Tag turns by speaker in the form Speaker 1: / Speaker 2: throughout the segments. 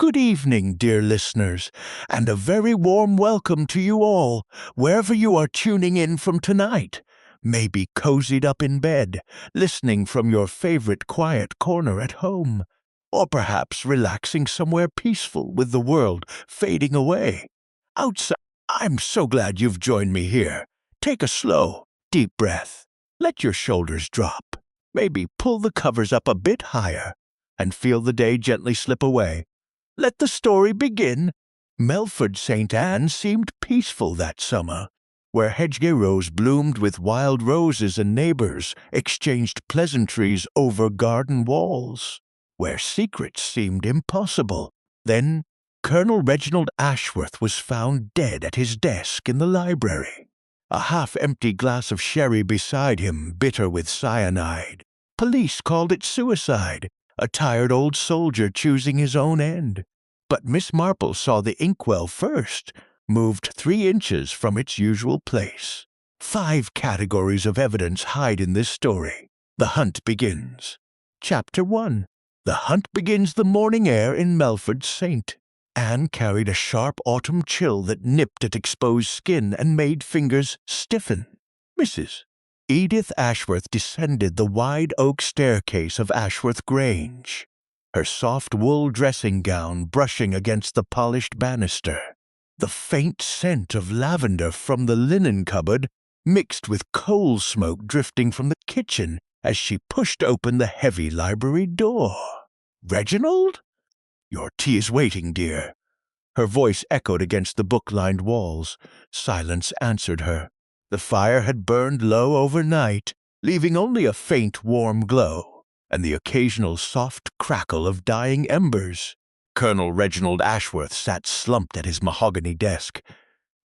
Speaker 1: Good evening, dear listeners, and a very warm welcome to you all, wherever you are tuning in from tonight. Maybe cozied up in bed, listening from your favorite quiet corner at home, or perhaps relaxing somewhere peaceful with the world fading away. Outside, I'm so glad you've joined me here. Take a slow, deep breath. Let your shoulders drop. Maybe pull the covers up a bit higher and feel the day gently slip away. Let the story begin. Melford St. Anne seemed peaceful that summer, where hedgerows bloomed with wild roses and neighbors exchanged pleasantries over garden walls, where secrets seemed impossible. Then Colonel Reginald Ashworth was found dead at his desk in the library. A half-empty glass of sherry beside him, bitter with cyanide. Police called it suicide, a tired old soldier choosing his own end. But Miss Marple saw the inkwell first, moved 3 inches from its usual place. 5 categories of evidence hide in this story. The hunt begins. Chapter 1. The hunt begins the morning air in Melford St. Anne carried a sharp autumn chill that nipped at exposed skin and made fingers stiffen. Mrs. Edith Ashworth descended the wide oak staircase of Ashworth Grange, her soft wool dressing gown brushing against the polished banister. The faint scent of lavender from the linen cupboard mixed with coal smoke drifting from the kitchen as she pushed open the heavy library door. "Reginald? Your tea is waiting, dear." Her voice echoed against the book-lined walls. Silence answered her. The fire had burned low overnight, leaving only a faint warm glow, and the occasional soft crackle of dying embers. Colonel Reginald Ashworth sat slumped at his mahogany desk,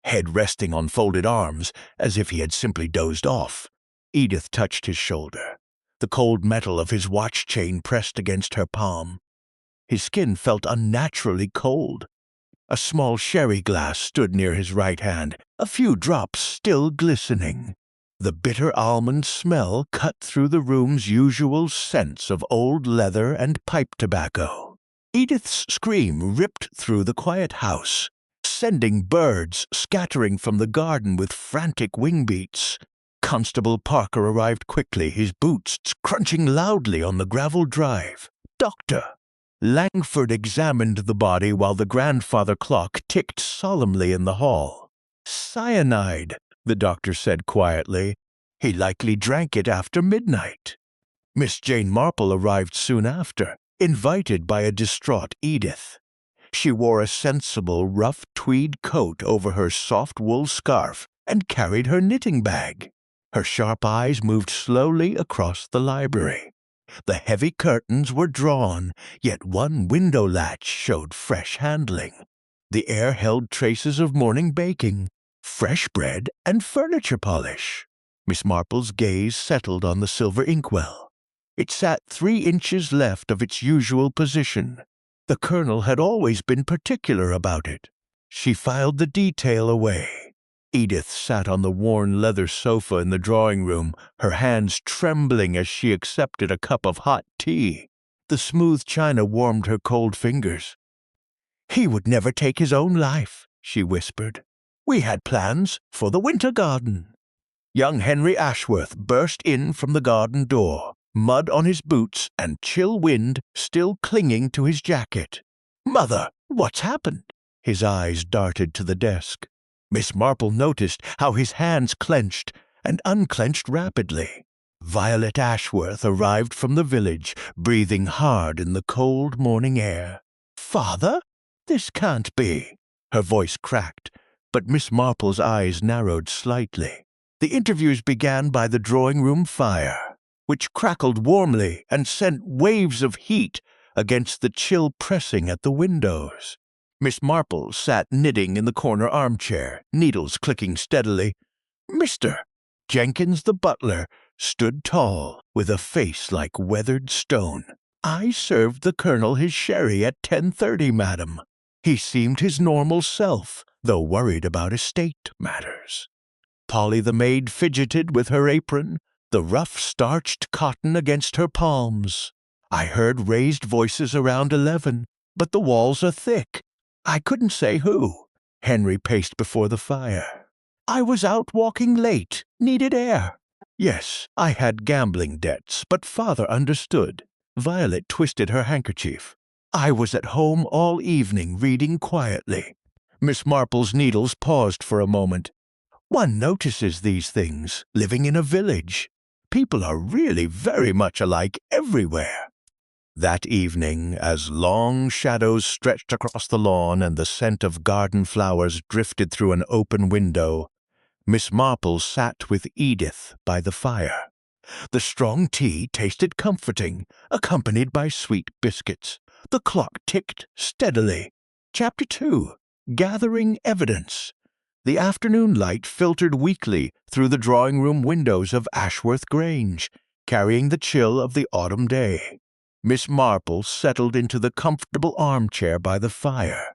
Speaker 1: head resting on folded arms, as if he had simply dozed off. Edith touched his shoulder, the cold metal of his watch chain pressed against her palm. His skin felt unnaturally cold. A small sherry glass stood near his right hand, a few drops still glistening. The bitter almond smell cut through the room's usual scents of old leather and pipe tobacco. Edith's scream ripped through the quiet house, sending birds scattering from the garden with frantic wing beats. Constable Parker arrived quickly, his boots crunching loudly on the gravel drive. "Doctor!" Langford examined the body while the grandfather clock ticked solemnly in the hall. "Cyanide," the doctor said quietly. "He likely drank it after midnight." Miss Jane Marple arrived soon after, invited by a distraught Edith. She wore a sensible, rough tweed coat over her soft wool scarf and carried her knitting bag. Her sharp eyes moved slowly across the library. The heavy curtains were drawn, yet one window latch showed fresh handling. The air held traces of morning baking, fresh bread, and furniture polish. Miss Marple's gaze settled on the silver inkwell. It sat 3 inches left of its usual position. The colonel had always been particular about it. She filed the detail away. Edith sat on the worn leather sofa in the drawing room, her hands trembling as she accepted a cup of hot tea. The smooth china warmed her cold fingers. "He would never take his own life," she whispered. "We had plans for the winter garden." Young Henry Ashworth burst in from the garden door, mud on his boots and chill wind still clinging to his jacket. "Mother, what's happened?" His eyes darted to the desk. Miss Marple noticed how his hands clenched and unclenched rapidly. Violet Ashworth arrived from the village, breathing hard in the cold morning air. "Father? This can't be." Her voice cracked, but Miss Marple's eyes narrowed slightly. The interviews began by the drawing-room fire, which crackled warmly and sent waves of heat against the chill pressing at the windows. Miss Marple sat knitting in the corner armchair, needles clicking steadily. Mr. Jenkins the butler stood tall, with a face like weathered stone. "I served the colonel his sherry at 10:30, madam." He seemed his normal self, though worried about estate matters. Polly the maid fidgeted with her apron, the rough starched cotton against her palms. I heard raised voices around 11. but the walls are thick. I couldn't say who. Henry paced before the fire. I was out walking late, needed air. Yes, I had gambling debts, but father understood. Violet twisted her handkerchief. I was at home all evening reading quietly. Miss Marple's needles paused for a moment. One notices these things, living in a village. People are really very much alike everywhere. That evening, as long shadows stretched across the lawn and the scent of garden flowers drifted through an open window, Miss Marple sat with Edith by the fire. The strong tea tasted comforting, accompanied by sweet biscuits. The clock ticked steadily. Chapter 2. Gathering Evidence. The afternoon light filtered weakly through the drawing-room windows of Ashworth Grange, carrying the chill of the autumn day. Miss Marple settled into the comfortable armchair by the fire,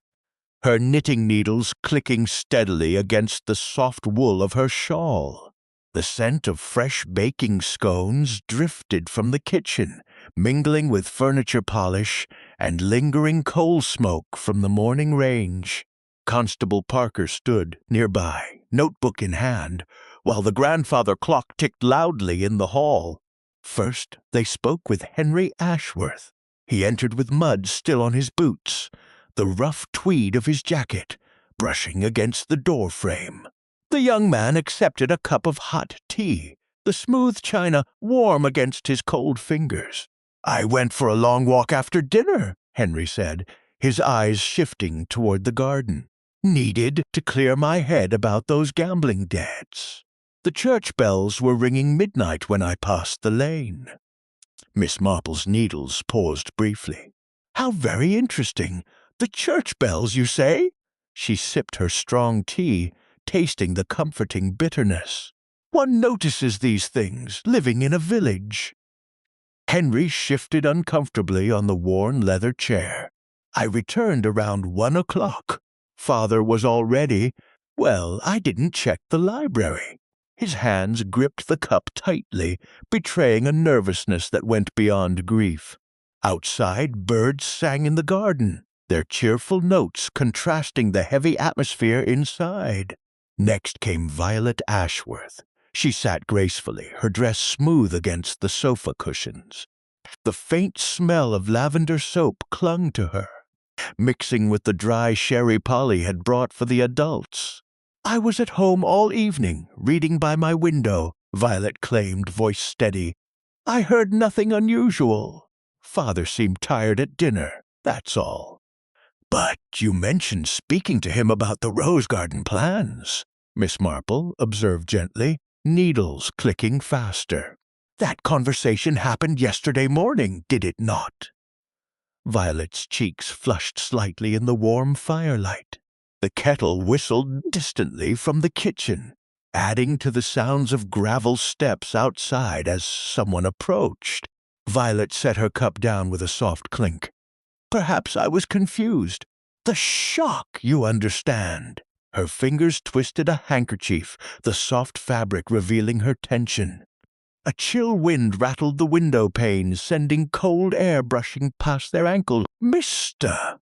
Speaker 1: her knitting needles clicking steadily against the soft wool of her shawl. The scent of fresh baking scones drifted from the kitchen, mingling with furniture polish and lingering coal smoke from the morning range. Constable Parker stood nearby, notebook in hand, while the grandfather clock ticked loudly in the hall. First, they spoke with Henry Ashworth. He entered with mud still on his boots, the rough tweed of his jacket brushing against the door frame. The young man accepted a cup of hot tea, the smooth china warm against his cold fingers. I went for a long walk after dinner, Henry said, his eyes shifting toward the garden. Needed to clear my head about those gambling debts. The church bells were ringing midnight when I passed the lane. Miss Marple's needles paused briefly. How very interesting. The church bells, you say? She sipped her strong tea, tasting the comforting bitterness. One notices these things, living in a village. Henry shifted uncomfortably on the worn leather chair. I returned around 1 o'clock. Father was already. Well, I didn't check the library. His hands gripped the cup tightly, betraying a nervousness that went beyond grief. Outside, birds sang in the garden, their cheerful notes contrasting the heavy atmosphere inside. Next came Violet Ashworth. She sat gracefully, her dress smooth against the sofa cushions. The faint smell of lavender soap clung to her, mixing with the dry sherry Polly had brought for the adults. I was at home all evening, reading by my window, Violet claimed, voice steady. I heard nothing unusual. Father seemed tired at dinner, that's all. But you mentioned speaking to him about the rose garden plans, Miss Marple observed gently, needles clicking faster. That conversation happened yesterday morning, did it not? Violet's cheeks flushed slightly in the warm firelight. The kettle whistled distantly from the kitchen, adding to the sounds of gravel steps outside as someone approached. Violet set her cup down with a soft clink. Perhaps I was confused. The shock, you understand. Her fingers twisted a handkerchief, the soft fabric revealing her tension. A chill wind rattled the window panes, sending cold air brushing past their ankles. Mr.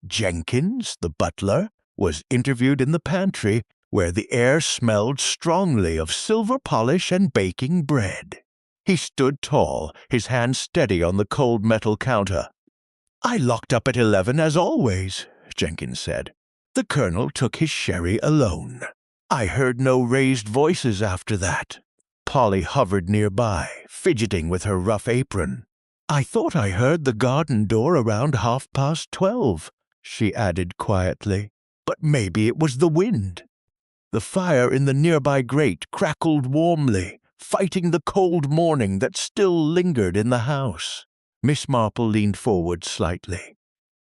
Speaker 1: Jenkins, the butler, was interviewed in the pantry, where the air smelled strongly of silver polish and baking bread. He stood tall, his hand steady on the cold metal counter. I locked up at 11 as always, Jenkins said. The colonel took his sherry alone. I heard no raised voices after that. Polly hovered nearby, fidgeting with her rough apron. I thought I heard the garden door around 12:30, she added quietly. But maybe it was the wind. The fire in the nearby grate crackled warmly, fighting the cold morning that still lingered in the house. Miss Marple leaned forward slightly.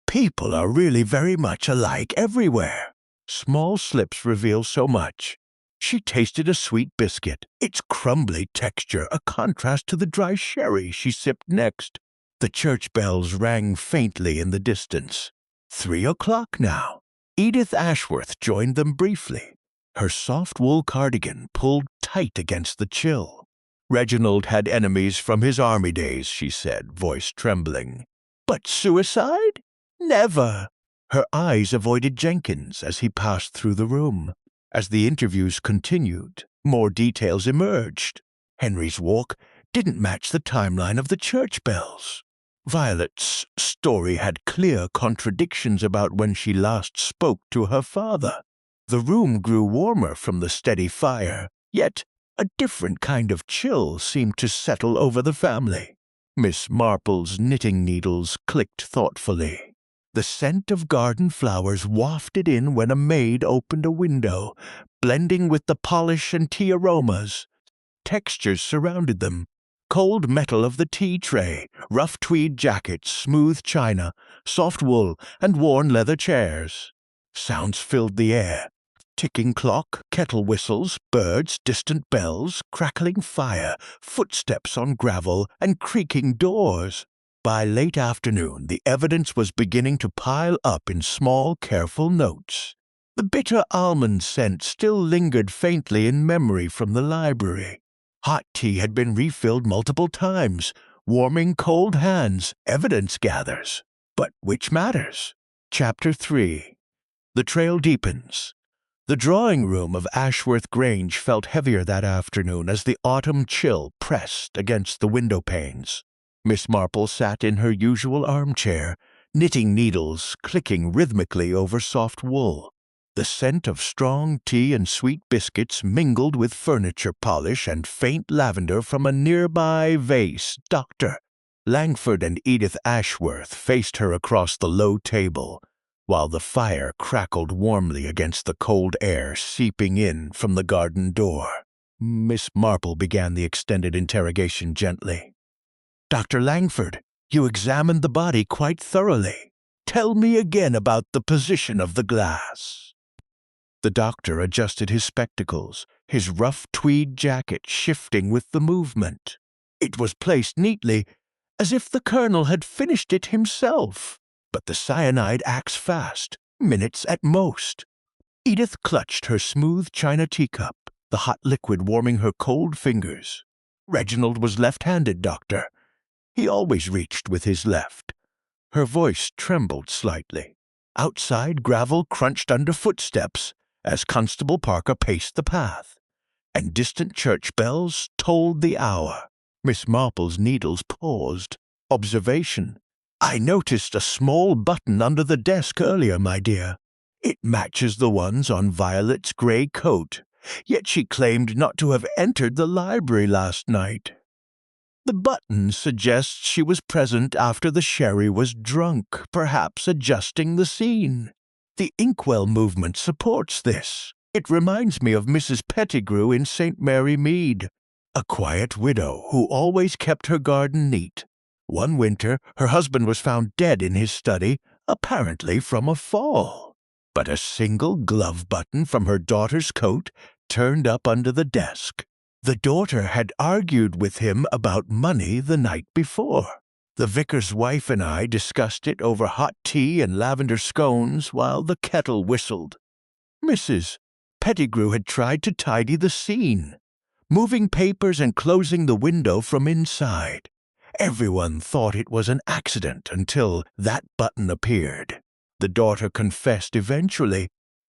Speaker 1: People are really very much alike everywhere. Small slips reveal so much. She tasted a sweet biscuit, its crumbly texture a contrast to the dry sherry she sipped next. The church bells rang faintly in the distance. 3 o'clock now. Edith Ashworth joined them briefly, her soft wool cardigan pulled tight against the chill. Reginald had enemies from his army days, she said, voice trembling. But suicide? Never! Her eyes avoided Jenkins as he passed through the room. As the interviews continued, more details emerged. Henry's walk didn't match the timeline of the church bells. Violet's story had clear contradictions about when she last spoke to her father. The room grew warmer from the steady fire, yet a different kind of chill seemed to settle over the family. Miss Marple's knitting needles clicked thoughtfully. The scent of garden flowers wafted in when a maid opened a window, blending with the polish and tea aromas. Textures surrounded them. Cold metal of the tea tray, rough tweed jackets, smooth china, soft wool, and worn leather chairs. Sounds filled the air. Ticking clock, kettle whistles, birds, distant bells, crackling fire, footsteps on gravel, and creaking doors. By late afternoon, the evidence was beginning to pile up in small, careful notes. The bitter almond scent still lingered faintly in memory from the library. Hot tea had been refilled multiple times. Warming cold hands, evidence gathers. But which matters? Chapter 3. The trail deepens. The drawing room of Ashworth Grange felt heavier that afternoon as the autumn chill pressed against the window panes. Miss Marple sat in her usual armchair, knitting needles clicking rhythmically over soft wool. The scent of strong tea and sweet biscuits mingled with furniture polish and faint lavender from a nearby vase. Dr. Langford and Edith Ashworth faced her across the low table, while the fire crackled warmly against the cold air seeping in from the garden door. Miss Marple began the extended interrogation gently. "Dr. Langford, you examined the body quite thoroughly. Tell me again about the position of the glass." The doctor adjusted his spectacles, his rough tweed jacket shifting with the movement. It was placed neatly, as if the colonel had finished it himself. But the cyanide acts fast, minutes at most. Edith clutched her smooth china teacup, the hot liquid warming her cold fingers. "Reginald was left-handed, doctor. He always reached with his left." Her voice trembled slightly. Outside, gravel crunched under footsteps as Constable Parker paced the path, and distant church bells tolled the hour. Miss Marple's needles paused. Observation. "I noticed a small button under the desk earlier, my dear. It matches the ones on Violet's gray coat, yet she claimed not to have entered the library last night. The button suggests she was present after the sherry was drunk, perhaps adjusting the scene. The inkwell movement supports this. It reminds me of Mrs. Pettigrew in St. Mary Mead, a quiet widow who always kept her garden neat. One winter, her husband was found dead in his study, apparently from a fall. But a single glove button from her daughter's coat turned up under the desk. The daughter had argued with him about money the night before. The vicar's wife and I discussed it over hot tea and lavender scones while the kettle whistled. Mrs. Pettigrew had tried to tidy the scene, moving papers and closing the window from inside. Everyone thought it was an accident until that button appeared. The daughter confessed eventually.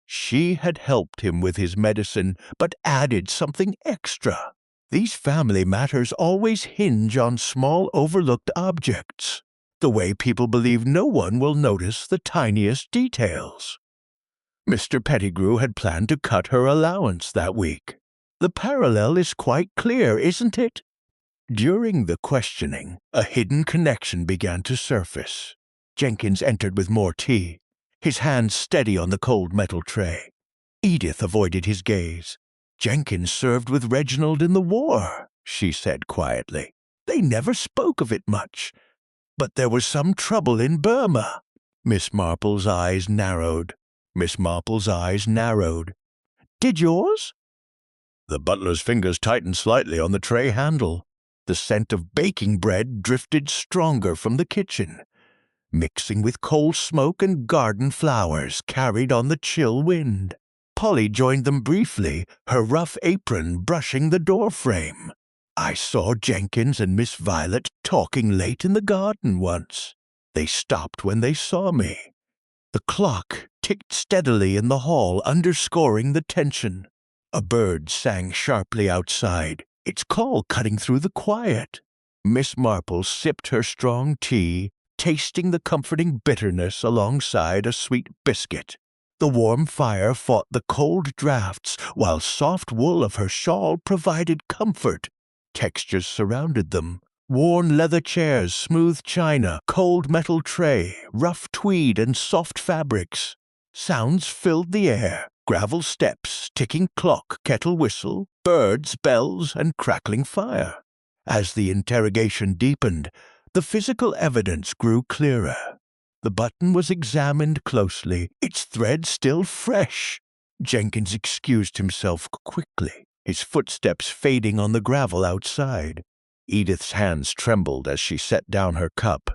Speaker 1: She had helped him with his medicine, but added something extra. These family matters always hinge on small overlooked objects, the way people believe no one will notice the tiniest details. Mr. Pettigrew had planned to cut her allowance that week. The parallel is quite clear, isn't it? During the questioning, a hidden connection began to surface. Jenkins entered with more tea, his hands steady on the cold metal tray. Edith avoided his gaze. "Jenkins served with Reginald in the war," she said quietly. "They never spoke of it much. But there was some trouble in Burma." Miss Marple's eyes narrowed. "Did yours?" The butler's fingers tightened slightly on the tray handle. The scent of baking bread drifted stronger from the kitchen, mixing with coal smoke and garden flowers carried on the chill wind. Polly joined them briefly, her rough apron brushing the doorframe. "I saw Jenkins and Miss Violet talking late in the garden once. They stopped when they saw me. The clock ticked steadily in the hall, underscoring the tension. A bird sang sharply outside, its call cutting through the quiet. Miss Marple sipped her strong tea, tasting the comforting bitterness alongside a sweet biscuit. The warm fire fought the cold drafts, while soft wool of her shawl provided comfort. Textures surrounded them. Worn leather chairs, smooth china, cold metal tray, rough tweed, and soft fabrics. Sounds filled the air. Gravel steps, ticking clock, kettle whistle, birds, bells, and crackling fire. As the interrogation deepened, the physical evidence grew clearer. The button was examined closely, its thread still fresh. Jenkins excused himself quickly, his footsteps fading on the gravel outside. Edith's hands trembled as she set down her cup.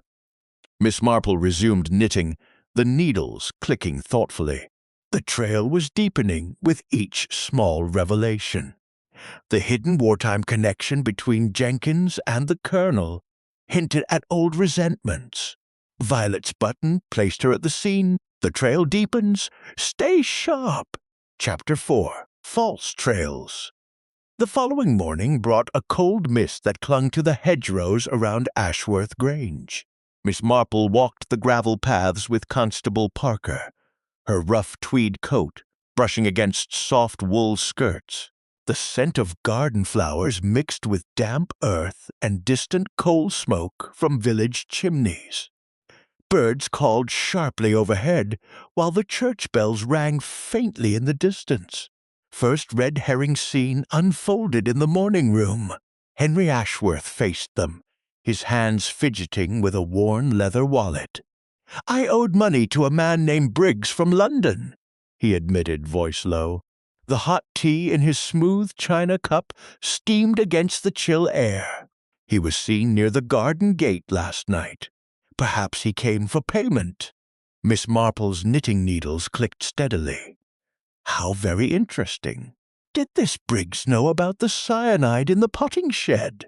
Speaker 1: Miss Marple resumed knitting, the needles clicking thoughtfully. The trail was deepening with each small revelation. The hidden wartime connection between Jenkins and the Colonel hinted at old resentments. Violet's button placed her at the scene. The trail deepens. Stay sharp. Chapter 4. False Trails. The following morning brought a cold mist that clung to the hedgerows around Ashworth Grange. Miss Marple walked the gravel paths with Constable Parker, her rough tweed coat brushing against soft wool skirts. The scent of garden flowers mixed with damp earth and distant coal smoke from village chimneys. Birds called sharply overhead, while the church bells rang faintly in the distance. First red herring scene unfolded in the morning room. Henry Ashworth faced them, his hands fidgeting with a worn leather wallet. "I owed money to a man named Briggs from London," he admitted, voice low. The hot tea in his smooth china cup steamed against the chill air. He was seen near the garden gate last night. Perhaps he came for payment. Miss Marple's knitting needles clicked steadily. How very interesting. Did this Briggs know about the cyanide in the potting shed?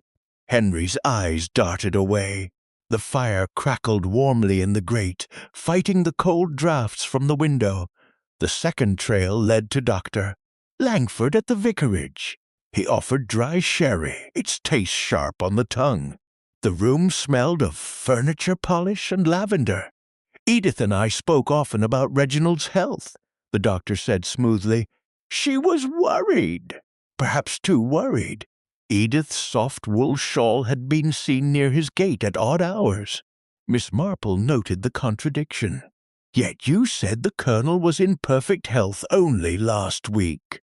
Speaker 1: Henry's eyes darted away. The fire crackled warmly in the grate, fighting the cold draughts from the window. The second trail led to Dr. Langford at the vicarage. He offered dry sherry, its taste sharp on the tongue. The room smelled of furniture polish and lavender. "Edith and I spoke often about Reginald's health," the doctor said smoothly. "She was worried, perhaps too worried." Edith's soft wool shawl had been seen near his gate at odd hours. Miss Marple noted the contradiction. "Yet you said the Colonel was in perfect health only last week."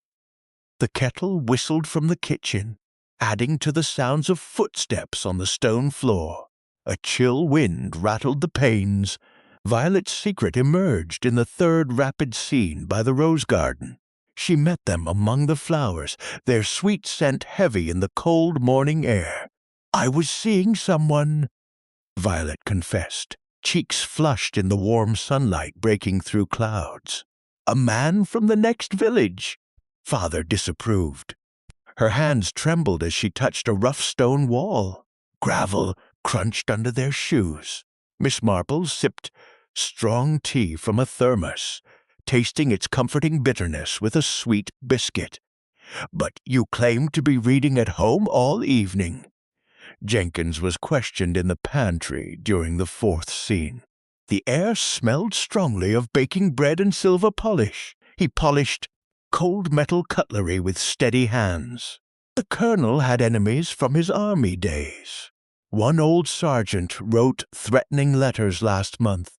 Speaker 1: The kettle whistled from the kitchen, adding to the sounds of footsteps on the stone floor. A chill wind rattled the panes. Violet's secret emerged in the third rapid scene by the rose garden. She met them among the flowers, their sweet scent heavy in the cold morning air. "I was seeing someone," Violet confessed, cheeks flushed in the warm sunlight breaking through clouds. "A man from the next village." Father disapproved. Her hands trembled as she touched a rough stone wall. Gravel crunched under their shoes. Miss Marple sipped strong tea from a thermos, tasting its comforting bitterness with a sweet biscuit. "But you claimed to be reading at home all evening." Jenkins was questioned in the pantry during the fourth scene. The air smelled strongly of baking bread and silver polish. He polished cold metal cutlery with steady hands. The Colonel had enemies from his army days. One old sergeant wrote threatening letters last month,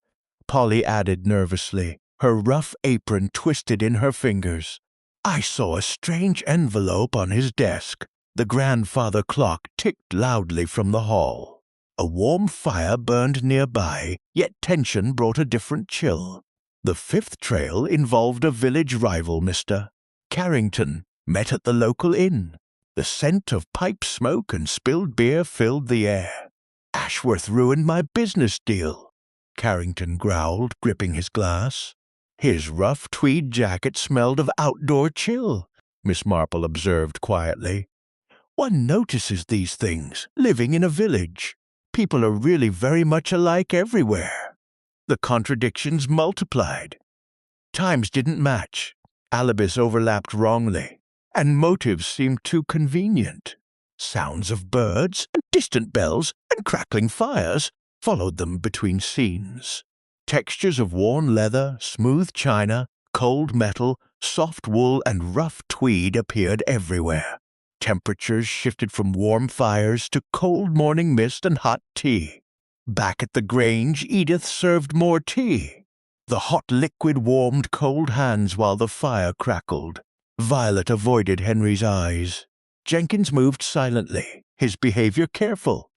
Speaker 1: Polly added nervously, her rough apron twisted in her fingers. "I saw a strange envelope on his desk." The grandfather clock ticked loudly from the hall. A warm fire burned nearby, yet tension brought a different chill. The fifth trail involved a village rival, Mr. Carrington, met at the local inn. The scent of pipe smoke and spilled beer filled the air. "Ashworth ruined my business deal," Carrington growled, gripping his glass. His rough tweed jacket smelled of outdoor chill, Miss Marple observed quietly. "One notices these things, living in a village." People are really very much alike everywhere. The contradictions multiplied. Times didn't match, alibis overlapped wrongly, and motives seemed too convenient. Sounds of birds, and distant bells, and crackling fires followed them between scenes. Textures of worn leather, smooth china, cold metal, soft wool, and rough tweed appeared everywhere. Temperatures shifted from warm fires to cold morning mist and hot tea. Back at the Grange, Edith served more tea. The hot liquid warmed cold hands while the fire crackled. Violet avoided Henry's eyes. Jenkins moved silently, his behavior careful.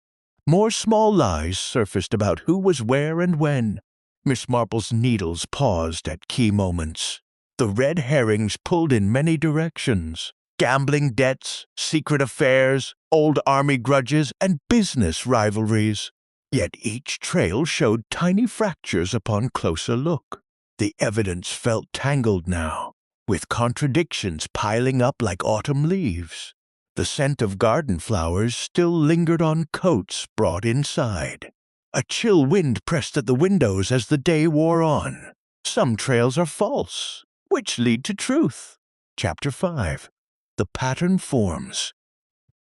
Speaker 1: More small lies surfaced about who was where and when. Miss Marple's needles paused at key moments. The red herrings pulled in many directions. Gambling debts, secret affairs, old army grudges, and business rivalries. Yet each trail showed tiny fractures upon closer look. The evidence felt tangled now, with contradictions piling up like autumn leaves. The scent of garden flowers still lingered on coats brought inside. A chill wind pressed at the windows as the day wore on. Some trails are false, which lead to truth. Chapter 5. The Pattern Forms.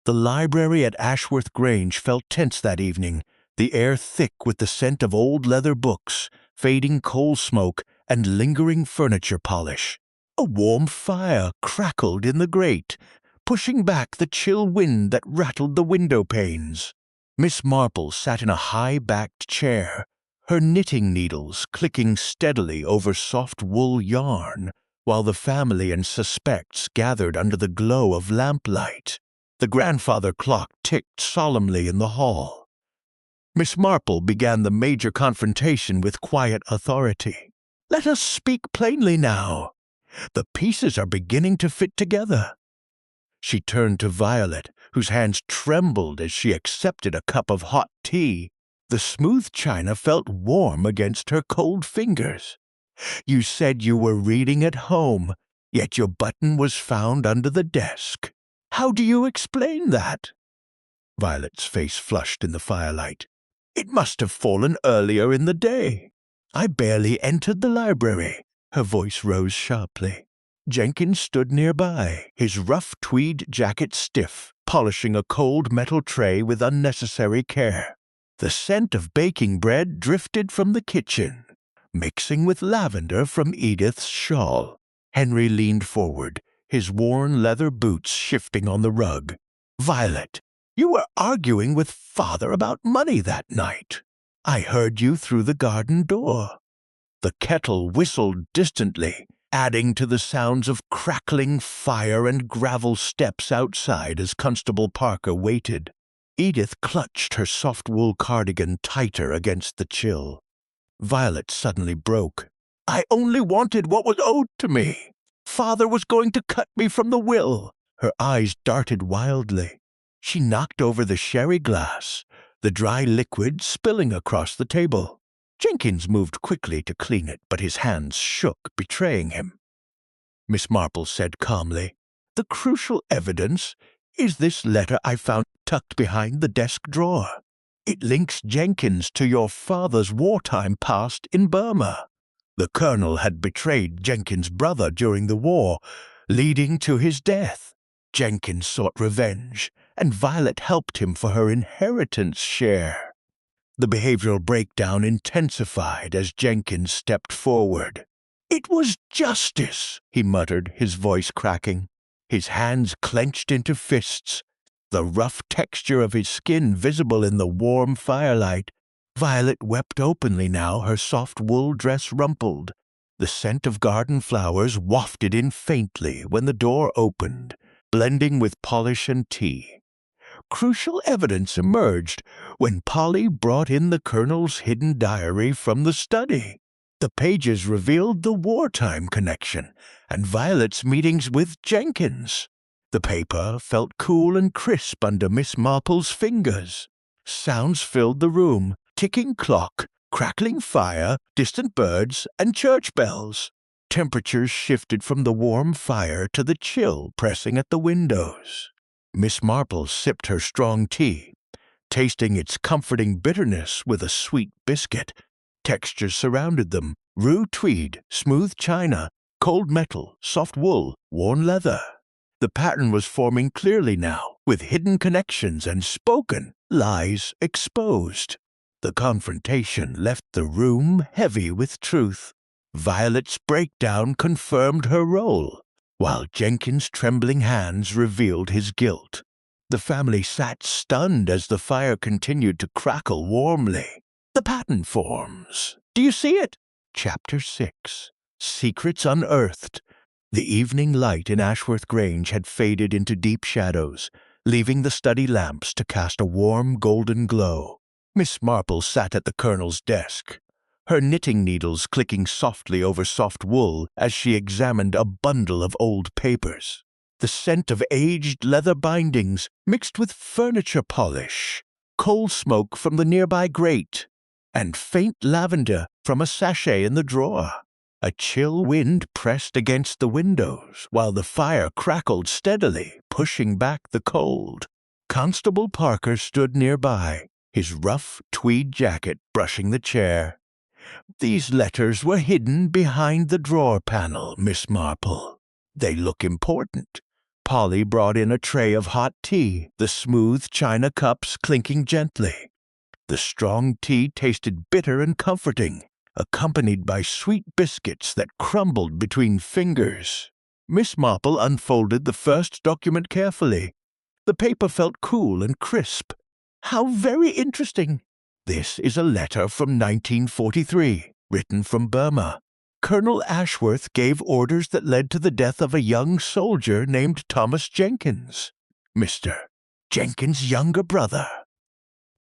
Speaker 1: The library at Ashworth Grange felt tense that evening, the air thick with the scent of old leather books, fading coal smoke, and lingering furniture polish. A warm fire crackled in the grate, pushing back the chill wind that rattled the window panes. Miss Marple sat in a high-backed chair, her knitting needles clicking steadily over soft wool yarn, while the family and suspects gathered under the glow of lamplight. The grandfather clock ticked solemnly in the hall. Miss Marple began the major confrontation with quiet authority. "Let us speak plainly now. The pieces are beginning to fit together." She turned to Violet, whose hands trembled as she accepted a cup of hot tea. The smooth china felt warm against her cold fingers. "You said you were reading at home, yet your button was found under the desk. How do you explain that?" Violet's face flushed in the firelight. "It must have fallen earlier in the day. I barely entered the library." Her voice rose sharply. Jenkins stood nearby, his rough tweed jacket stiff, polishing a cold metal tray with unnecessary care. The scent of baking bread drifted from the kitchen, mixing with lavender from Edith's shawl. Henry leaned forward, his worn leather boots shifting on the rug. "Violet, you were arguing with Father about money that night. I heard you through the garden door." The kettle whistled distantly, adding to the sounds of crackling fire and gravel steps outside as Constable Parker waited. Edith clutched her soft wool cardigan tighter against the chill. Violet suddenly broke. "I only wanted what was owed to me. Father was going to cut me from the will." Her eyes darted wildly. She knocked over the sherry glass, the dry liquid spilling across the table. Jenkins moved quickly to clean it, but his hands shook, betraying him. Miss Marple said calmly, "The crucial evidence is this letter I found tucked behind the desk drawer. It links Jenkins to your father's wartime past in Burma. The colonel had betrayed Jenkins' brother during the war, leading to his death. Jenkins sought revenge, and Violet helped him for her inheritance share." The behavioral breakdown intensified as Jenkins stepped forward. "It was justice," he muttered, his voice cracking. His hands clenched into fists, the rough texture of his skin visible in the warm firelight. Violet wept openly now, her soft wool dress rumpled. The scent of garden flowers wafted in faintly when the door opened, blending with polish and tea. Crucial evidence emerged when Polly brought in the colonel's hidden diary from the study. The pages revealed the wartime connection and Violet's meetings with Jenkins. The paper felt cool and crisp under Miss Marple's fingers. Sounds filled the room, ticking clock, crackling fire, distant birds, and church bells. Temperatures shifted from the warm fire to the chill pressing at the windows. Miss Marple sipped her strong tea. tasting its comforting bitterness with a sweet biscuit. Textures surrounded them: rue tweed, smooth china, cold metal, soft wool, worn leather. The pattern was forming clearly now, with hidden connections and spoken lies exposed. The confrontation left the room heavy with truth. Violet's breakdown confirmed her role, while Jenkins' trembling hands revealed his guilt. The family sat stunned as the fire continued to crackle warmly. The pattern forms. Do you see it? Chapter 6. Secrets Unearthed. The evening light in Ashworth Grange had faded into deep shadows, leaving the study lamps to cast a warm golden glow. Miss Marple sat at the Colonel's desk, her knitting needles clicking softly over soft wool as she examined a bundle of old papers. The scent of aged leather bindings mixed with furniture polish, coal smoke from the nearby grate, and faint lavender from a sachet in the drawer. A chill wind pressed against the windows, while the fire crackled steadily, pushing back the cold. Constable Parker stood nearby, his rough tweed jacket brushing the chair. "These letters were hidden behind the drawer panel, Miss Marple. They look important." Polly brought in a tray of hot tea, the smooth china cups clinking gently. The strong tea tasted bitter and comforting, accompanied by sweet biscuits that crumbled between fingers. Miss Marple unfolded the first document carefully. The paper felt cool and crisp. "How very interesting." "This is a letter from 1943, written from Burma. Colonel Ashworth gave orders that led to the death of a young soldier named Thomas Jenkins. Mr. Jenkins' younger brother."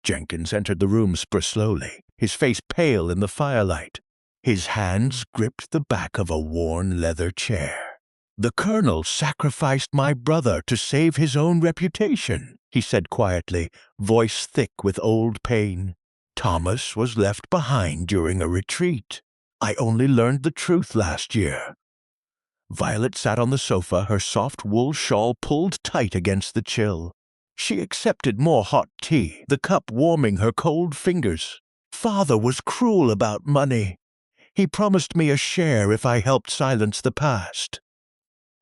Speaker 1: Jenkins entered the room slowly, his face pale in the firelight. His hands gripped the back of a worn leather chair. "The Colonel sacrificed my brother to save his own reputation," he said quietly, voice thick with old pain. "Thomas was left behind during a retreat. I only learned the truth last year." Violet sat on the sofa, her soft wool shawl pulled tight against the chill. She accepted more hot tea, the cup warming her cold fingers. "Father was cruel about money. He promised me a share if I helped silence the past."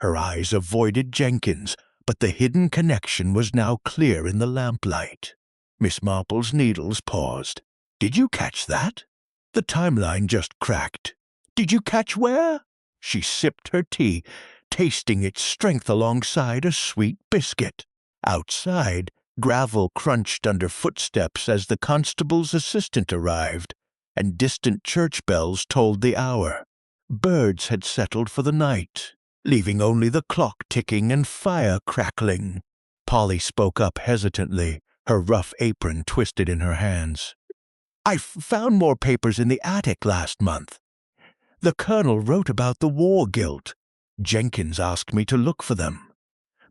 Speaker 1: Her eyes avoided Jenkins, but the hidden connection was now clear in the lamplight. Miss Marple's needles paused. "Did you catch that?" The timeline just cracked. "Did you catch where?" She sipped her tea, tasting its strength alongside a sweet biscuit. Outside, gravel crunched under footsteps as the constable's assistant arrived, and distant church bells told the hour. Birds had settled for the night, leaving only the clock ticking and fire crackling. Polly spoke up hesitantly, her rough apron twisted in her hands. "I found more papers in the attic last month. The Colonel wrote about the war guilt. Jenkins asked me to look for them."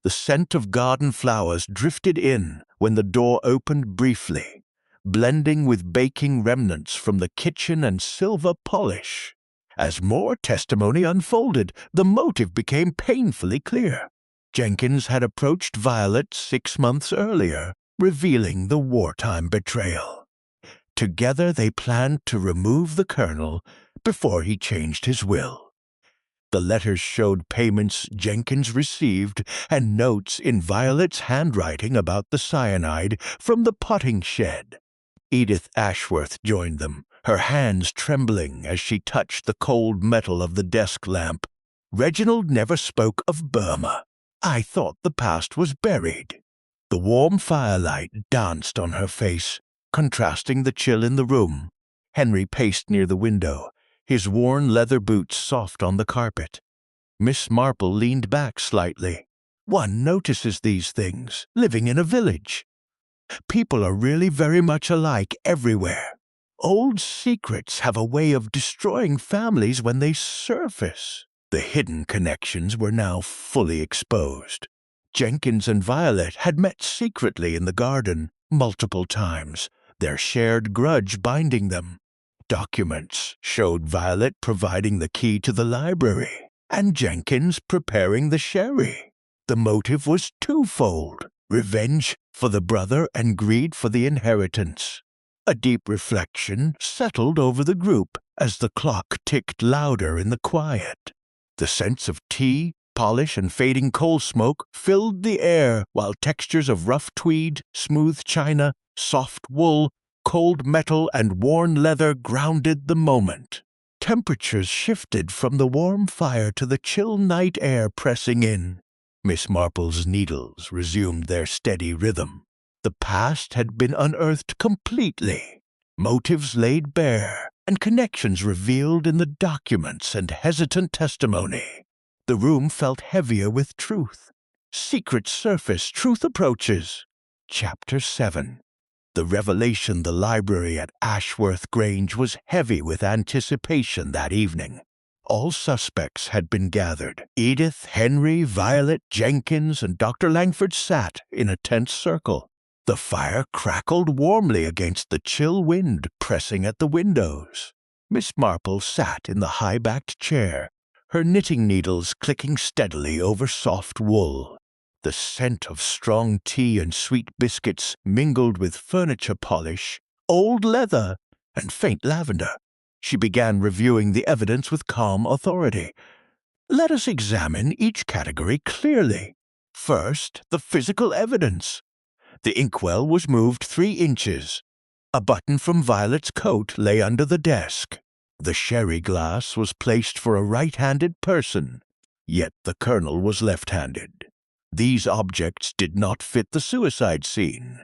Speaker 1: The scent of garden flowers drifted in when the door opened briefly, blending with baking remnants from the kitchen and silver polish. As more testimony unfolded, the motive became painfully clear. Jenkins had approached Violet 6 months earlier, revealing the wartime betrayal. Together they planned to remove the Colonel before he changed his will. The letters showed payments Jenkins received and notes in Violet's handwriting about the cyanide from the potting shed. Edith Ashworth joined them, her hands trembling as she touched the cold metal of the desk lamp. "Reginald never spoke of Burma. I thought the past was buried." The warm firelight danced on her face, contrasting the chill in the room. Henry paced near the window, his worn leather boots soft on the carpet. Miss Marple leaned back slightly. "One notices these things, living in a village. People are really very much alike everywhere. Old secrets have a way of destroying families when they surface." The hidden connections were now fully exposed. Jenkins and Violet had met secretly in the garden multiple times, their shared grudge binding them. Documents showed Violet providing the key to the library, and Jenkins preparing the sherry. The motive was twofold: Revenge for the brother and greed for the inheritance. A deep reflection settled over the group as the clock ticked louder in the quiet. The scents of tea, polish, and fading coal smoke filled the air, while textures of rough tweed, smooth china, soft wool, cold metal, and worn leather grounded the moment. Temperatures shifted from the warm fire to the chill night air pressing in. Miss Marple's needles resumed their steady rhythm. The past had been unearthed completely, motives laid bare, and connections revealed in the documents and hesitant testimony. The room felt heavier with truth. Secrets surface, truth approaches. Chapter 7. The revelation the library at Ashworth Grange was heavy with anticipation that evening. All suspects had been gathered. Edith, Henry, Violet, Jenkins, and Dr. Langford sat in a tense circle. The fire crackled warmly against the chill wind pressing at the windows. Miss Marple sat in the high-backed chair, her knitting needles clicking steadily over soft wool. The scent of strong tea and sweet biscuits mingled with furniture polish, old leather, and faint lavender. She began reviewing the evidence with calm authority. Let us examine each category clearly. First, the physical evidence. The inkwell was moved 3 inches. A button from Violet's coat lay under the desk. The sherry glass was placed for a right-handed person, yet the colonel was left-handed. These objects did not fit the suicide scene.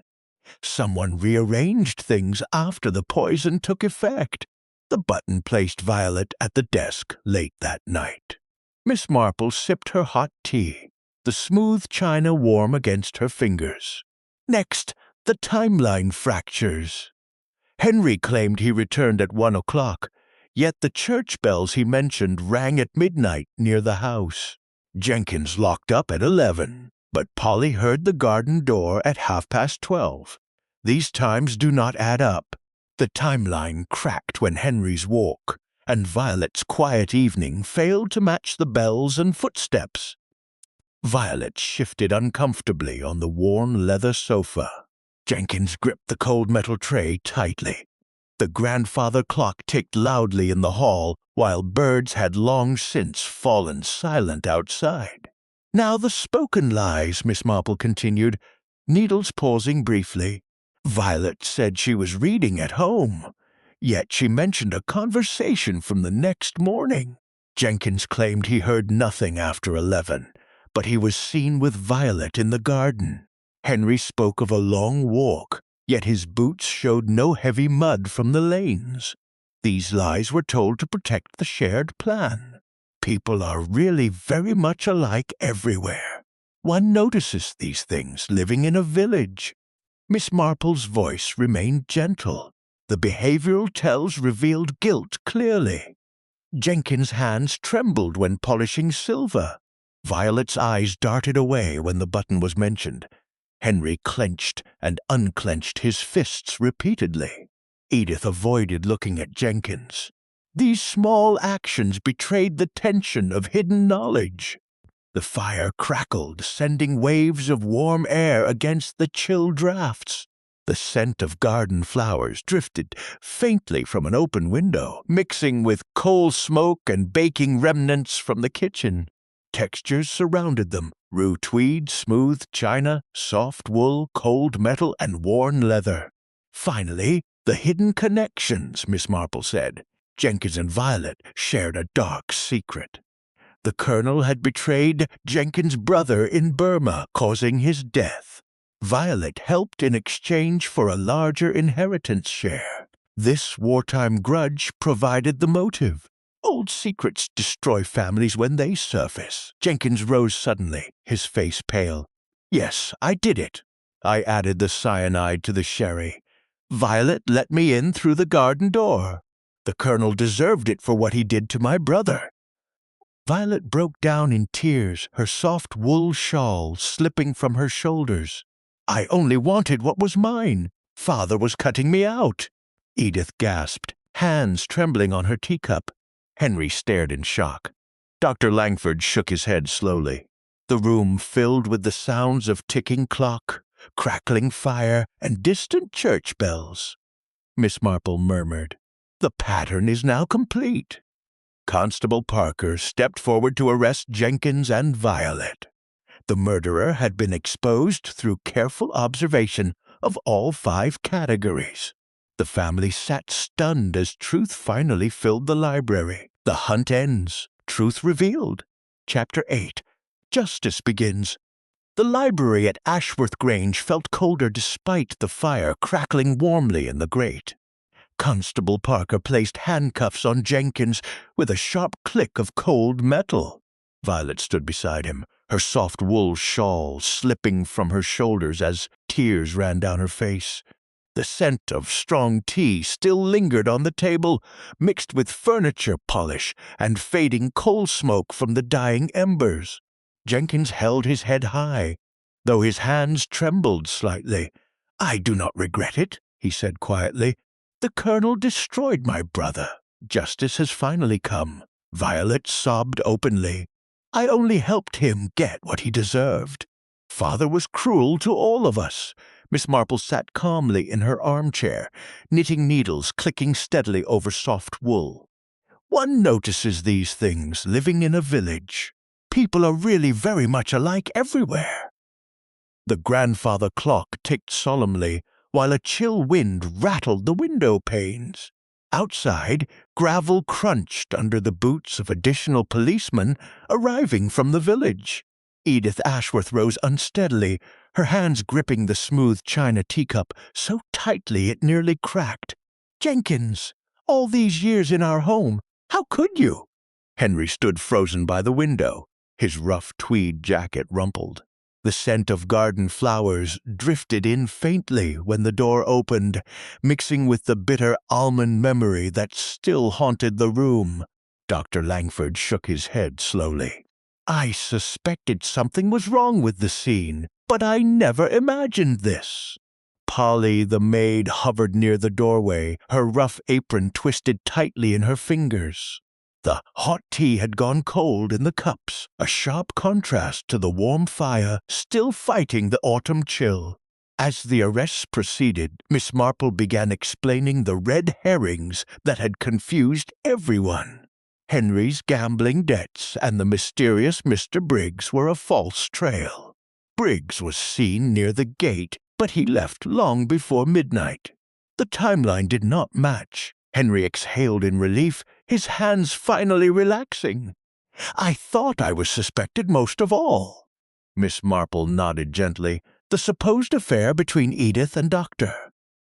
Speaker 1: Someone rearranged things after the poison took effect. The button placed Violet at the desk late that night. Miss Marple sipped her hot tea, the smooth china warm against her fingers. Next, the timeline fractures. Henry claimed he returned at 1 o'clock, yet the church bells he mentioned rang at midnight near the house. Jenkins locked up at 11, but Polly heard the garden door at 12:30. These times do not add up. The timeline cracked when Henry's walk and Violet's quiet evening failed to match the bells and footsteps. Violet shifted uncomfortably on the worn leather sofa. Jenkins gripped the cold metal tray tightly. The grandfather clock ticked loudly in the hall, while birds had long since fallen silent outside. Now the spoken lies, Miss Marple continued, needles pausing briefly. Violet said she was reading at home, yet she mentioned a conversation from the next morning. Jenkins claimed he heard nothing after 11, but he was seen with Violet in the garden. Henry spoke of a long walk, yet his boots showed no heavy mud from the lanes. These lies were told to protect the shared plan. People are really very much alike everywhere. One notices these things living in a village. Miss Marple's voice remained gentle. The behavioral tells revealed guilt clearly. Jenkins' hands trembled when polishing silver. Violet's eyes darted away when the button was mentioned. Henry clenched and unclenched his fists repeatedly. Edith avoided looking at Jenkins. These small actions betrayed the tension of hidden knowledge. The fire crackled, sending waves of warm air against the chill drafts. The scent of garden flowers drifted faintly from an open window, mixing with coal smoke and baking remnants from the kitchen. Textures surrounded them: rue tweed, smooth china, soft wool, cold metal, and worn leather. Finally, the hidden connections, Miss Marple said. Jenkins and Violet shared a dark secret. The colonel had betrayed Jenkins' brother in Burma, causing his death. Violet helped in exchange for a larger inheritance share. This wartime grudge provided the motive. Old secrets destroy families when they surface. Jenkins rose suddenly, his face pale. Yes, I did it. I added the cyanide to the sherry. Violet let me in through the garden door. The colonel deserved it for what he did to my brother. Violet broke down in tears, her soft wool shawl slipping from her shoulders. I only wanted what was mine. Father was cutting me out. Edith gasped, hands trembling on her teacup. Henry stared in shock. Dr. Langford shook his head slowly. the room filled with the sounds of ticking clock, crackling fire, and distant church bells. Miss Marple murmured, "The pattern is now complete." Constable Parker stepped forward to arrest Jenkins and Violet. The murderer had been exposed through careful observation of all 5 categories. The family sat stunned as truth finally filled the library. The hunt ends. Truth revealed. Chapter 8. Justice begins. The library at Ashworth Grange felt colder despite the fire crackling warmly in the grate. Constable Parker placed handcuffs on Jenkins with a sharp click of cold metal. Violet stood beside him, her soft wool shawl slipping from her shoulders as tears ran down her face. The scent of strong tea still lingered on the table, mixed with furniture polish and fading coal smoke from the dying embers. Jenkins held his head high, though his hands trembled slightly. "I do not regret it," he said quietly. "The Colonel destroyed my brother. Justice has finally come." Violet sobbed openly. "I only helped him get what he deserved. Father was cruel to all of us." Miss Marple sat calmly in her armchair, knitting needles clicking steadily over soft wool. "One notices these things living in a village. People are really very much alike everywhere." The grandfather clock ticked solemnly, while a chill wind rattled the window panes. Outside, gravel crunched under the boots of additional policemen arriving from the village. Edith Ashworth rose unsteadily, her hands gripping the smooth china teacup so tightly it nearly cracked. "Jenkins, all these years in our home, how could you?" Henry stood frozen by the window, his rough tweed jacket rumpled. The scent of garden flowers drifted in faintly when the door opened, mixing with the bitter almond memory that still haunted the room. Dr. Langford shook his head slowly. "I suspected something was wrong with the scene, but I never imagined this." Polly, the maid, hovered near the doorway, her rough apron twisted tightly in her fingers. The hot tea had gone cold in the cups, a sharp contrast to the warm fire still fighting the autumn chill. As the arrests proceeded, Miss Marple began explaining the red herrings that had confused everyone. Henry's gambling debts and the mysterious Mr. Briggs were a false trail. Briggs was seen near the gate, but he left long before midnight. The timeline did not match. Henry exhaled in relief, his hands finally relaxing. "I thought I was suspected most of all." Miss Marple nodded gently. "The supposed affair between Edith and Dr.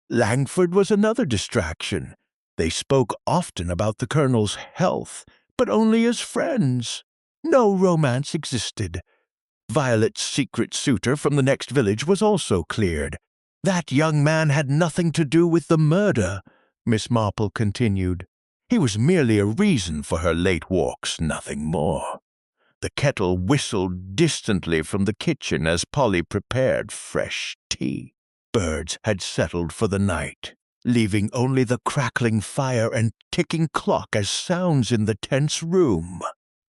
Speaker 1: Langford was another distraction. They spoke often about the Colonel's health, but only as friends. No romance existed. Violet's secret suitor from the next village was also cleared. That young man had nothing to do with the murder," Miss Marple continued. "He was merely a reason for her late walks, nothing more." The kettle whistled distantly from the kitchen as Polly prepared fresh tea. Birds had settled for the night, leaving only the crackling fire and ticking clock as sounds in the tense room.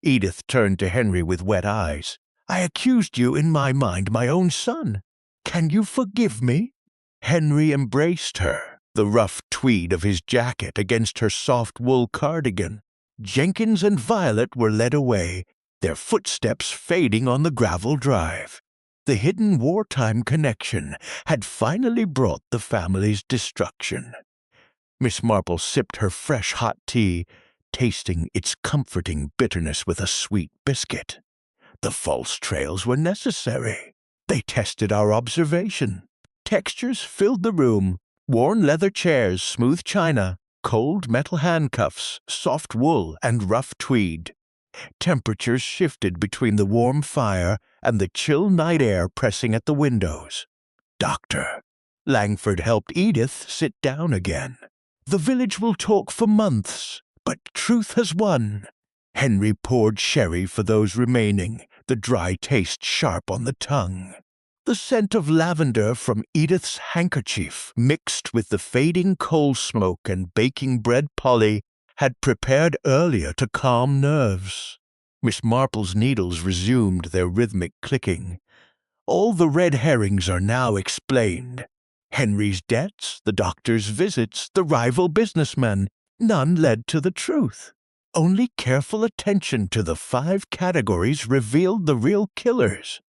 Speaker 1: Edith turned to Henry with wet eyes. "I accused you in my mind, my own son. Can you forgive me?" Henry embraced her, the rough tweed of his jacket against her soft wool cardigan. Jenkins and Violet were led away, their footsteps fading on the gravel drive. The hidden wartime connection had finally brought the family's destruction. Miss Marple sipped her fresh hot tea, tasting its comforting bitterness with a sweet biscuit. The false trails were necessary. They tested our observation. Textures filled the room: worn leather chairs, smooth china, cold metal handcuffs, soft wool, and rough tweed. Temperatures shifted between the warm fire and the chill night air pressing at the windows. Dr. Langford helped Edith sit down again. "The village will talk for months, but truth has won." Henry poured sherry for those remaining, the dry taste sharp on the tongue. The scent of lavender from Edith's handkerchief, mixed with the fading coal smoke and baking bread Polly had prepared earlier to calm nerves. Miss Marple's needles resumed their rhythmic clicking. All the red herrings are now explained. Henry's debts, the doctor's visits, the rival businessmen, none led to the truth. Only careful attention to the 5 categories revealed the real killers.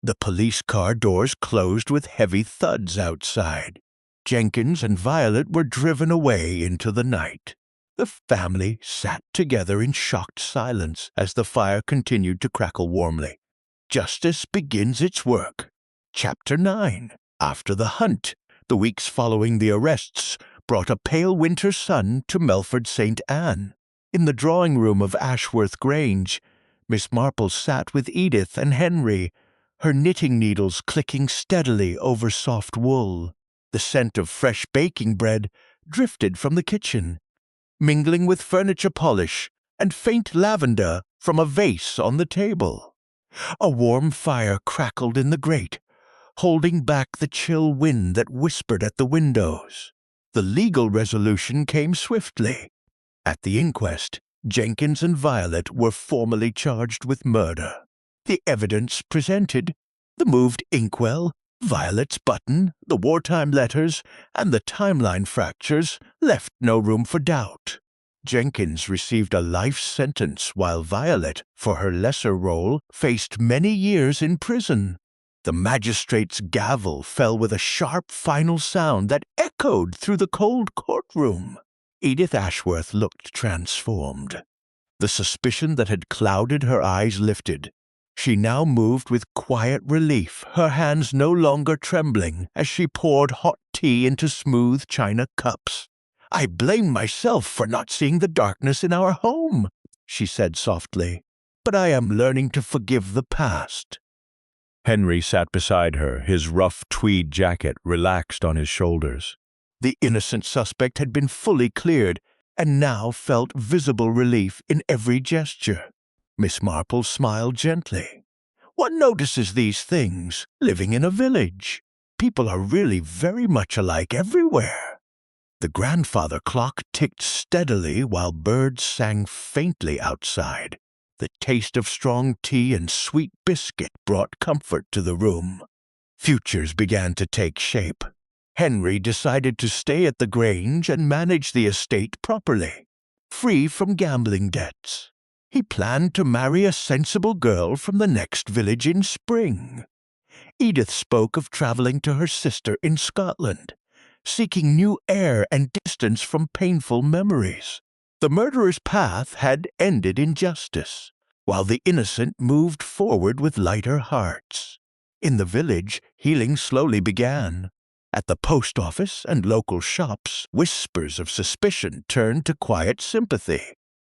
Speaker 1: The police car doors closed with heavy thuds outside. Jenkins and Violet were driven away into the night. The family sat together in shocked silence as the fire continued to crackle warmly. Justice begins its work. Chapter 9. After the hunt, the weeks following the arrests brought a pale winter sun to Melford St. Anne. In the drawing room of Ashworth Grange, Miss Marple sat with Edith and Henry, her knitting needles clicking steadily over soft wool. The scent of fresh baking bread drifted from the kitchen, mingling with furniture polish and faint lavender from a vase on the table. A warm fire crackled in the grate, holding back the chill wind that whispered at the windows. The legal resolution came swiftly. At the inquest, Jenkins and Violet were formally charged with murder. The evidence presented, the moved inkwell, Violet's button, the wartime letters, and the timeline fractures left no room for doubt. Jenkins received a life sentence while Violet, for her lesser role, faced many years in prison. The magistrate's gavel fell with a sharp final sound that echoed through the cold courtroom. Edith Ashworth looked transformed. The suspicion that had clouded her eyes lifted. She now moved with quiet relief, her hands no longer trembling as she poured hot tea into smooth china cups. "I blame myself for not seeing the darkness in our home," she said softly, "but I am learning to forgive the past." Henry sat beside her, his rough tweed jacket relaxed on his shoulders. The innocent suspect had been fully cleared, and now felt visible relief in every gesture. Miss Marple smiled gently. "One notices these things, living in a village. People are really very much alike everywhere." The grandfather clock ticked steadily while birds sang faintly outside. The taste of strong tea and sweet biscuit brought comfort to the room. Futures began to take shape. Henry decided to stay at the Grange and manage the estate properly, free from gambling debts. He planned to marry a sensible girl from the next village in spring. Edith spoke of traveling to her sister in Scotland, seeking new air and distance from painful memories. The murderer's path had ended in justice, while the innocent moved forward with lighter hearts. In the village, healing slowly began. At the post office and local shops, whispers of suspicion turned to quiet sympathy.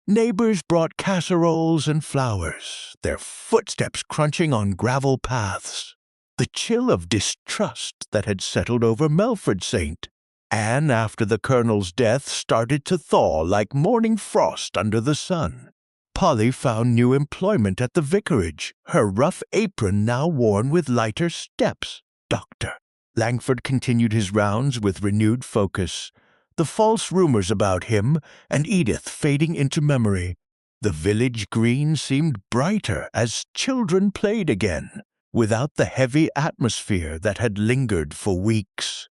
Speaker 1: Neighbors brought casseroles and flowers, their footsteps crunching on gravel paths. The chill of distrust that had settled over Melford St. Anne after the colonel's death started to thaw like morning frost under the sun. Polly found new employment at the vicarage, her rough apron now worn with lighter steps. Dr. Langford continued his rounds with renewed focus, the false rumors about him and Edith fading into memory. The village green seemed brighter as children played again, without the heavy atmosphere that had lingered for weeks.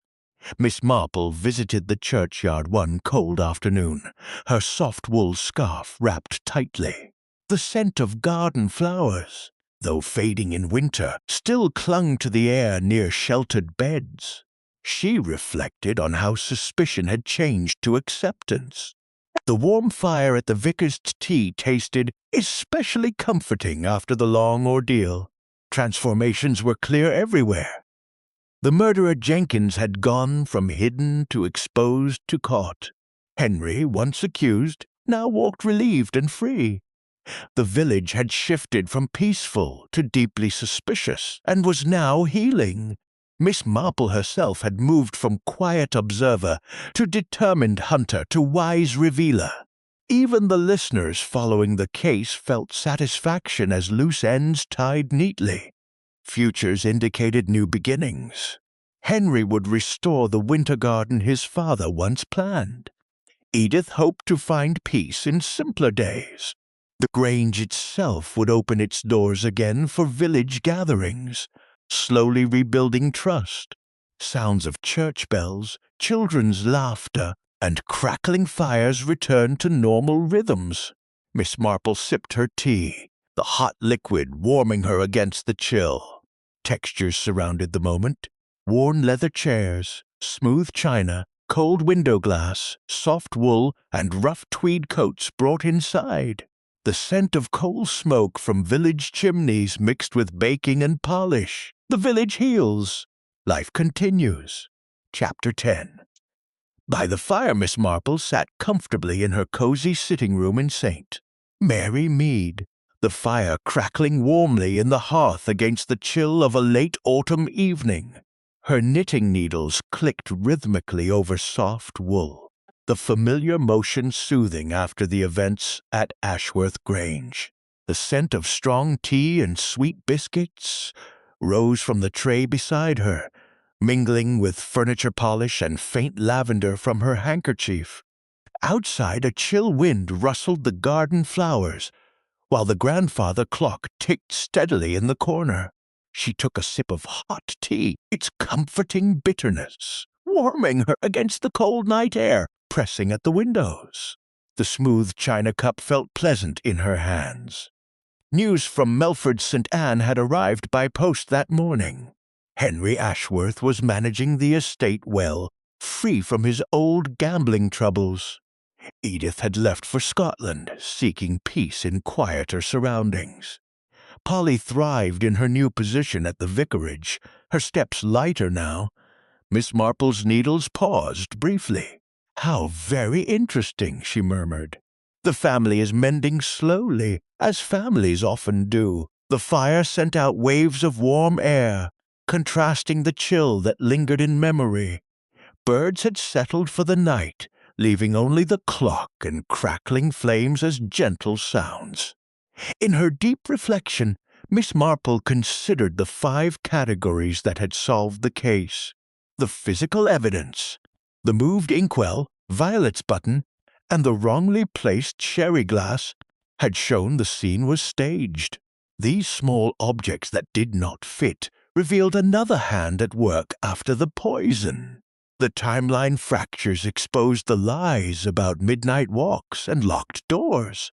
Speaker 1: Miss Marple visited the churchyard one cold afternoon, her soft wool scarf wrapped tightly. The scent of garden flowers, though fading in winter, still clung to the air near sheltered beds. She reflected on how suspicion had changed to acceptance. The warm fire at the vicar's tea tasted especially comforting after the long ordeal. Transformations were clear everywhere. The murderer Jenkins had gone from hidden to exposed to caught. Henry, once accused, now walked relieved and free. The village had shifted from peaceful to deeply suspicious and was now healing. Miss Marple herself had moved from quiet observer to determined hunter to wise revealer. Even the listeners following the case felt satisfaction as loose ends tied neatly. Futures indicated new beginnings. Henry would restore the winter garden his father once planned. Edith hoped to find peace in simpler days. The Grange itself would open its doors again for village gatherings, slowly rebuilding trust. Sounds of church bells, children's laughter, and crackling fires returned to normal rhythms. Miss Marple sipped her tea, the hot liquid warming her against the chill. Textures surrounded the moment: worn leather chairs, smooth china, cold window glass, soft wool, and rough tweed coats brought inside. The scent of coal smoke from village chimneys mixed with baking and polish. The village heals. Life continues. Chapter 10. By the fire, Miss Marple sat comfortably in her cozy sitting room in St. Mary Mead, the fire crackling warmly in the hearth against the chill of a late autumn evening. Her knitting needles clicked rhythmically over soft wool, the familiar motion soothing after the events at Ashworth Grange. The scent of strong tea and sweet biscuits rose from the tray beside her, mingling with furniture polish and faint lavender from her handkerchief. Outside, a chill wind rustled the garden flowers, while the grandfather clock ticked steadily in the corner. She took a sip of hot tea, its comforting bitterness warming her against the cold night air pressing at the windows. The smooth china cup felt pleasant in her hands. News from Melford St. Anne had arrived by post that morning. Henry Ashworth was managing the estate well, free from his old gambling troubles. Edith had left for Scotland, seeking peace in quieter surroundings. Polly thrived in her new position at the vicarage, her steps lighter now. Miss Marple's needles paused briefly. "How very interesting," she murmured. "The family is mending slowly, as families often do." The fire sent out waves of warm air, contrasting the chill that lingered in memory. Birds had settled for the night, leaving only the clock and crackling flames as gentle sounds. In her deep reflection, Miss Marple considered the 5 categories that had solved the case. The physical evidence, the moved inkwell, Violet's button, and the wrongly placed sherry glass had shown the scene was staged. These small objects that did not fit revealed another hand at work after the poison. The timeline fractures exposed the lies about midnight walks and locked doors.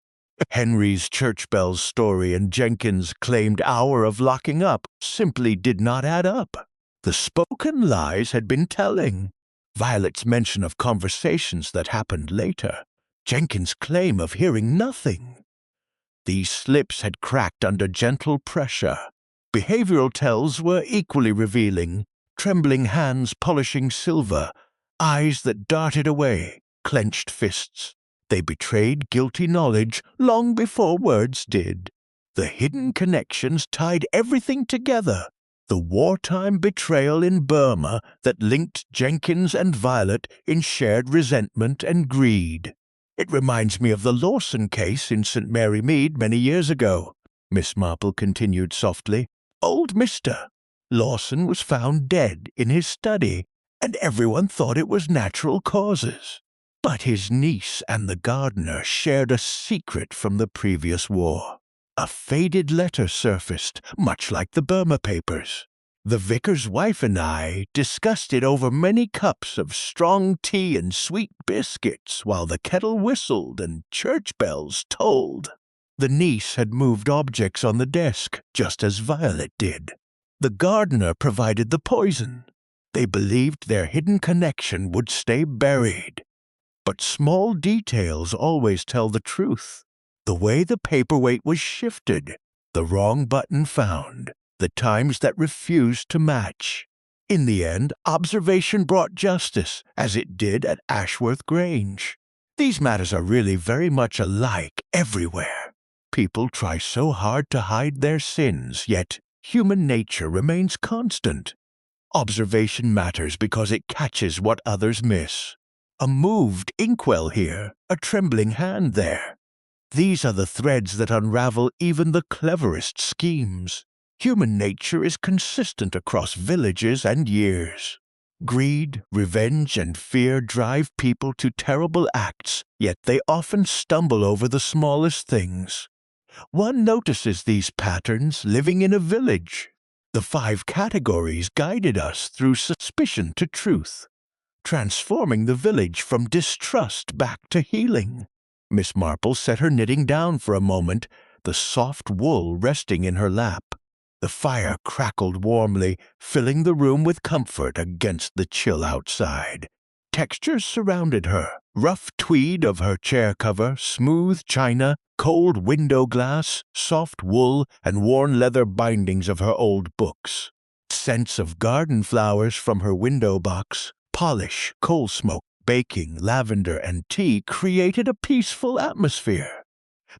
Speaker 1: Henry's church bells story and Jenkins' claimed hour of locking up simply did not add up. The spoken lies had been telling. Violet's mention of conversations that happened later. Jenkins' claim of hearing nothing. These slips had cracked under gentle pressure. Behavioral tells were equally revealing. Trembling hands polishing silver, eyes that darted away, clenched fists. They betrayed guilty knowledge long before words did. The hidden connections tied everything together. The wartime betrayal in Burma that linked Jenkins and Violet in shared resentment and greed. "It reminds me of the Lawson case in St. Mary Mead many years ago," Miss Marple continued softly. "Old Mr. Lawson was found dead in his study, and everyone thought it was natural causes. But his niece and the gardener shared a secret from the previous war. A faded letter surfaced, much like the Burma papers. The vicar's wife and I discussed it over many cups of strong tea and sweet biscuits while the kettle whistled and church bells tolled. The niece had moved objects on the desk, just as Violet did. The gardener provided the poison. They believed their hidden connection would stay buried. But small details always tell the truth. The way the paperweight was shifted, the wrong button found, the times that refused to match. In the end, observation brought justice, as it did at Ashworth Grange. These matters are really very much alike everywhere. People try so hard to hide their sins, yet human nature remains constant. Observation matters because it catches what others miss. A moved inkwell here, a trembling hand there. These are the threads that unravel even the cleverest schemes. Human nature is consistent across villages and years. Greed, revenge, and fear drive people to terrible acts, yet they often stumble over the smallest things. One notices these patterns living in a village. The 5 categories guided us through suspicion to truth, transforming the village from distrust back to healing. Miss Marple set her knitting down for a moment, the soft wool resting in her lap. The fire crackled warmly, filling the room with comfort against the chill outside. Textures surrounded her, rough tweed of her chair cover, smooth china, cold window glass, soft wool, and worn leather bindings of her old books. Scents of garden flowers from her window box, polish, coal smoke, baking, lavender, and tea created a peaceful atmosphere.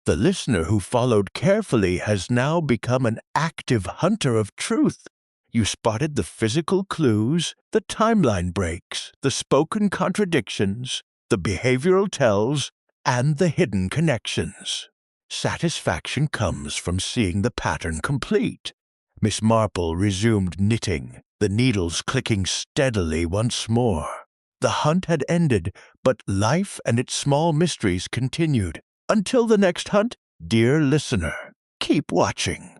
Speaker 1: The listener who followed carefully has now become an active hunter of truth. You spotted the physical clues, the timeline breaks, the spoken contradictions, the behavioral tells, and the hidden connections. Satisfaction comes from seeing the pattern complete. Miss Marple resumed knitting, the needles clicking steadily once more. The hunt had ended, but life and its small mysteries continued. Until the next hunt, dear listener, keep watching.